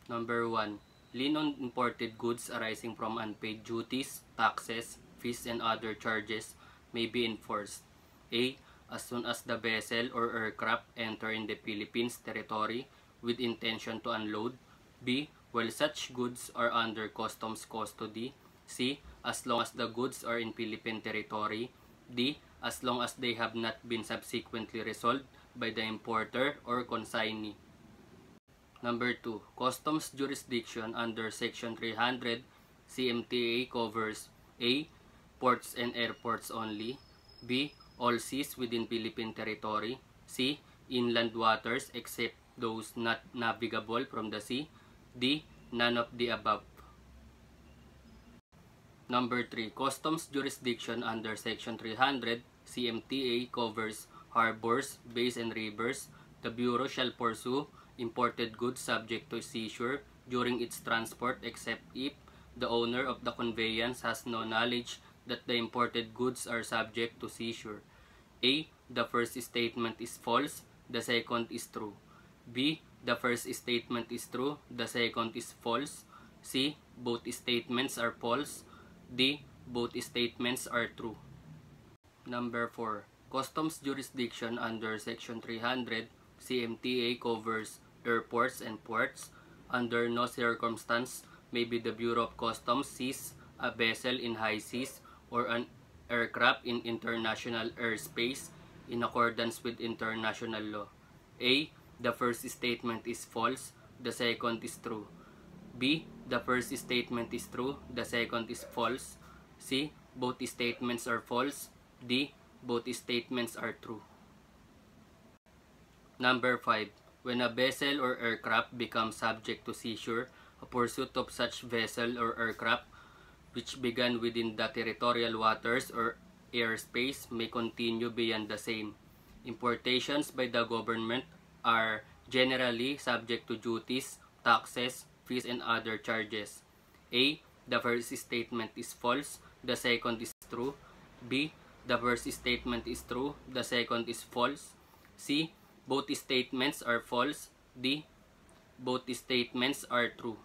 Number 1. Lien on imported goods arising from unpaid duties, taxes, fees, and other charges may be enforced. A. As soon as the vessel or aircraft enter in the Philippines territory with intention to unload. B. While such goods are under customs custody. C. As long as the goods are in Philippine territory. D. As long as they have not been subsequently resolved by the importer or consignee. Number 2. Customs jurisdiction under Section 300 CMTA covers A. Ports and airports only. B. All seas within Philippine territory. C. Inland waters except those not navigable from the sea. D. None of the above. Number 3. Customs jurisdiction under Section 300 CMTA covers harbors, bays, and rivers. The Bureau shall pursue imported goods subject to seizure during its transport except if the owner of the conveyance has no knowledge that the imported goods are subject to seizure. A. The first statement is false, the second is true. B. The first statement is true, the second is false. C. Both statements are false. D. Both statements are true. Number 4. Customs jurisdiction under Section 300 CMTA covers airports and ports. Under no circumstance may be the Bureau of Customs seize a vessel in high seas or an aircraft in international airspace in accordance with international law. A. The first statement is false, the second is true. B. The first statement is true, the second is false. C. Both statements are false. D. Both statements are true. Number 5. When a vessel or aircraft becomes subject to seizure, a pursuit of such vessel or aircraft which began within the territorial waters or airspace may continue beyond the same. Importations by the government are generally subject to duties, taxes, fees, and other charges. A. The first statement is false, the second is true. B. The first statement is true, the second is false. C. Both statements are false. D. Both statements are true.